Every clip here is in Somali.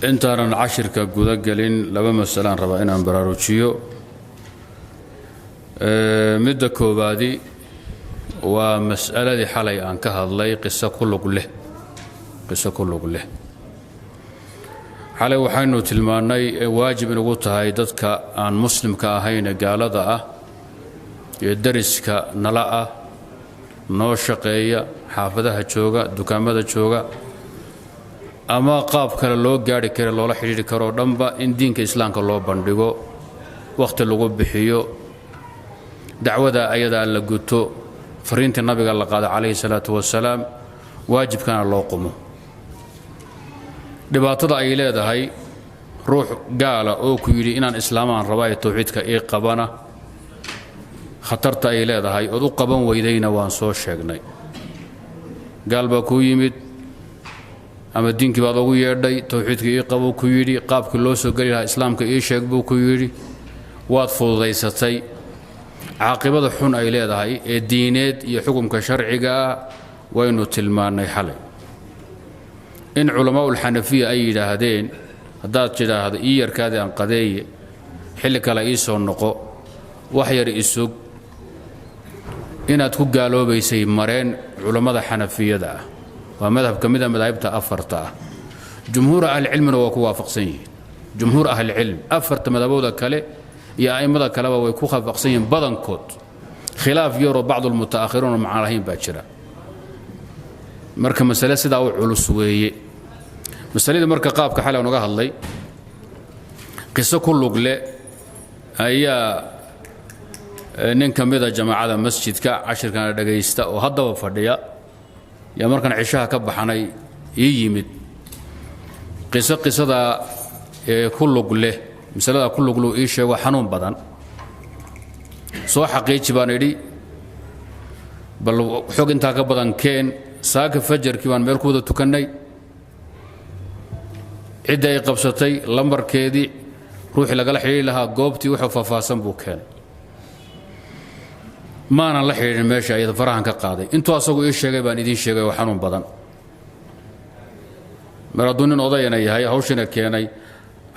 intaanan cashirka guda gelin laba mas'alaan rabaa inaan baraarujiyo midda koobaadi waa mas'aladii xalay aan ka hadlay qiso ku lug leh xalay waxaynu tilmaannay waajib inagu tahay dadka aan muslimka ahayn gaalada ah ee dariska nala ah noo shaqeeya xaafadaha jooga dukaamada jooga ama qaab kale loo gaari karo loola xiriiri karo dhanba in diinka islaamka loo bandhigo waqti lagu bixiyo dacwada ayada la guto fariinta nabiga la qaada calayhi salaatu wasalaam waajibkana loo qumo dhibaatada ay leedahay ruux gaala oo ku yidhi inaan islaamaan rabaa ee tawxiidka ii qabana khatarta ay leedahay ood u qaban weydayna waan soo sheegnay gaal baa kuu yimid ama diinkii baad ugu yeedhay tawxiidkii ii qabo ku yidhi qaabkii loo soo geli lahaa islaamka ii sheeg buu ku yidhi waad fududaysatay caaqibada xun ay leedahay ee diineed iyo xukunka sharciga ah waynu tilmaannay xalay in culamaa'ul xanafiya ay yidhaahdeen haddaad tidhaahdo ii yarkaadii aan qadeeye xilli kale ii soo noqo wax yar isug inaad ku gaaloobaysay mareen culammada xanafiyada ah waa madhab ka mida madaahibta afarta ah jumhuur ahlicilmina waa ku waafaqsan yihiin jumhuur ahlicilm afarta madhabooda kale iyo a'immada kaleba way ku waafaqsan yihiin badankood khilaaf yaroo bacdu almutaakhiruuna macaan lahayn baa jira marka masale sidaa u culus weeye masaladii marka qaabka xalay unaga hadlay qiso ku lugle ayaa nin ka mida jamaacada masjidka cashirkana dhagaysta oo haddaba fadhiya yaa markaan cishaha ka baxanay ii yimid qisadaa ku lug leh masaladaa ku lugluu ii sheego xanuun badan soo xaqiiji baan idhi bal xog intaa ka badan keen saaka fajarkii baan meel ku wada tukannay cidda ay qabsatay lambarkeedii ruuxii lagala xidhiiri lahaa goobtii wuxuu faahfaahsan buu keenay maanan la xidhiidhin meesha ayada farahan ka qaaday intuu asagu ii sheegay baan idiin sheegay oo xanuun badan mar hadduu nin odayana yahay hawshina keenay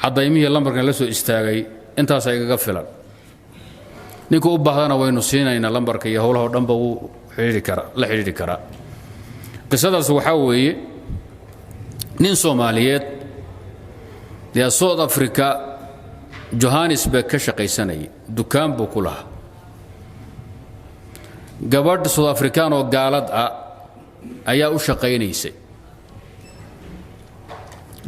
cadaymihii lambarkan la soo istaagay intaasaa igaga filan ninka u baahdana waynu siinaynaa lambarka iyo howlahao dhanba wuu la xidhiidhi karaa qisadaas waxaa weeye nin soomaaliyeed dee south africa johannesburg ka shaqaysanayay dukaan buu ku lahaa gabadh south african oo gaalad ah ayaa u shaqaynaysay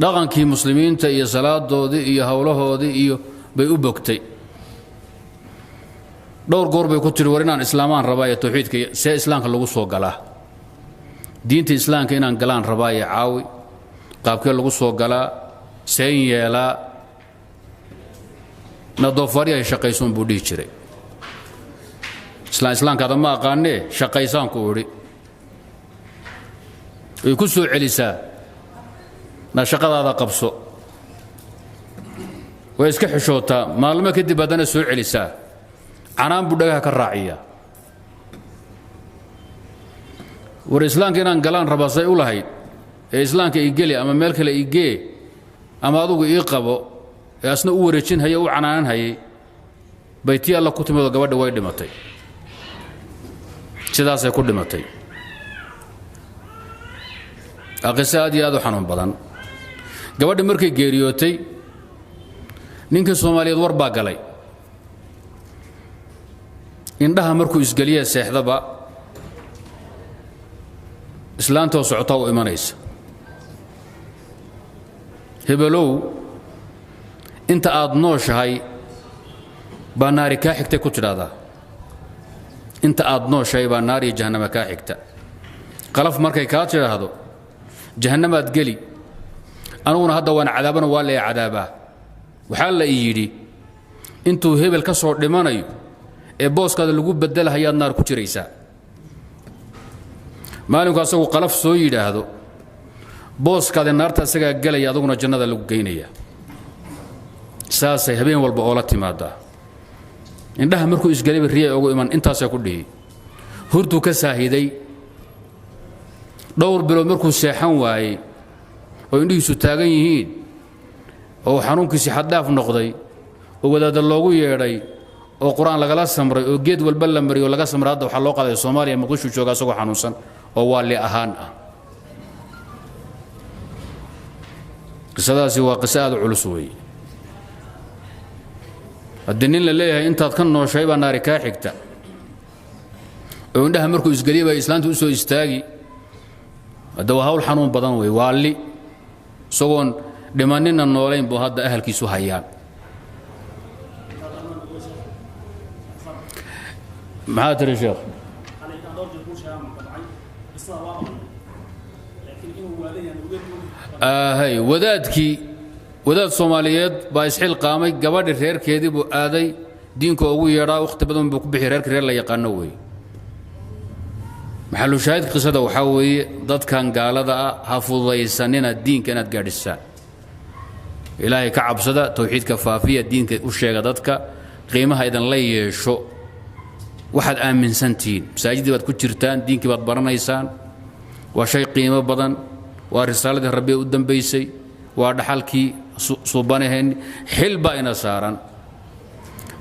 dhaqankii muslimiinta iyo salaadoodii iyo howlahoodii iyo bay u bogtay dhowr goor bay ku tiri war inaan islaamaan rabaa ee tawxiidka see islaamka lagu soo galaa diinta islaamka inaan galaan rabaa ee caawi qaabkee lagu soo galaa seen yeelaa na doofaari ay shaqaysoon buu dhihi jiray islaamkaada ma aqaanee shaqaysaanku idhi way ku soo celisaa na shaqadaada qabso way iska xishootaa maalmo kadib haddana soo celisaa canaan buu dhagaha ka raaciyaa war islaamka inaan galaan rabaa say u lahayd ee islaamka ii geli ama meel kale ii gee ama adugu ii qabo ee asna u wareejin haya u canaanan hayay baytii alla ku timidoo gabadha way dhimatay sidaasay ku dhimatay qiso aad iyo aad u xanuun badan gabadhi markay geeriyootay ninkii soomaaliyeed war baa galay indhaha markuu isgeliya seexdaba islaantoo socotaa u imanaysa hebelow inta aad nooshahay baa naari kaa xigtay ku tidhaahdaa inta aad nooshahay baa naar iyo jahannama kaa xigta qalaf markay kaa tidhaahdo jahannamaad geli anuguna hadda waan cadaabana waa lee cadaabaa waxaa la ii yidhi intuu hebel ka soo dhimanayo ee booskaada lagu bedelahayaad naar ku jiraysaa maalinku asagu qalaf soo yidhaahdo booskaada naarta isagaa gelaya aduguna jannada lagu geynaya saasay habeen walba oola timaadaa indhaha markuu isgalayba riyay ugu iman intaasay ku dhihi hurtuu ka saahiday dhowr bilood markuu seexan waayey oo indhihiisu taagan yihiin oo xanuunkiisi xad dhaaf noqday oo wadaada loogu yeedhay oo quraan lagala samray oo geed walba la mariyo laga samray hadda waxa loo qaaday Soomaaliya Muqdisho jooga asagoo xanuunsan oo waali ahaan ah qisadaasi waa qisaad culus weey hadinin la leeyahay intaad ka nooshay baa naari ka xigta oo indhaha markuu isgaliyo islaantu u soo istaagi hada waa hawl xanuun badan weey waali sogon dhimanina nooleyn buu hadda ahalkiisu hayaan maxaa tiri sheekh هاي wadaad Soomaaliyeed baa isxil qaamay gabadhi reerkeedii buu aaday diinka ugu yeeraa waqti badan buu ku bixi reer la yaqaan way maxallu shaahid qisada waxa weeye dadkan gaalada ah hafudaysanina diinka inaad gaadhisaan ilaahay ka cabsada tawxiidka faafiya diinka u sheega dadka qiimaha idan la yeesho waxaad aaminsantiin masaajidii baad ku jirtaan diinkii baad baranaysaan waa shay qiimo badan waa risaaladii rabbi u dambeysay waa dhaxalkii suubanaheen xilba ina saaran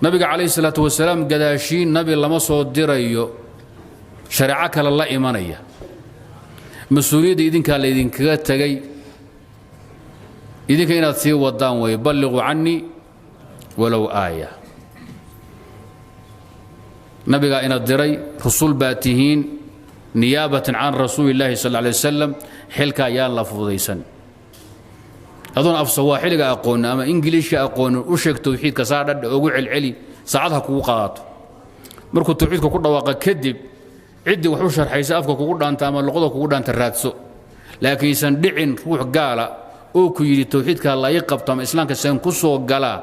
nabiga kaleey salaatu wasalaam gadaashiin nabi lama soo dirayo shariica kale la imanaya mas'uuliyadda idinka la idinkaga tagay idinka inaad sii wadaan way balligu anni walaw aaya nabiga ina diray rasuul baatihiin niyaabatan an rasuulillahi sallallahu alayhi wasallam xilka ayaa la fududaysan adoon af Soomaaliga aqoon ama Ingiliishka aqoon u sheeg tawxiidka saadad ugu celceli saacadaha kugu qaato markuu tawxiidka ku dhawaaqa kadib cidi wax u sharxaysa afka kugu dhaanta ama luqada kugu dhaanta raadso laakiin san dhicin ruux gaala oo ku yiri tawxiidka la yaqabto ama islaamka san ku soo gala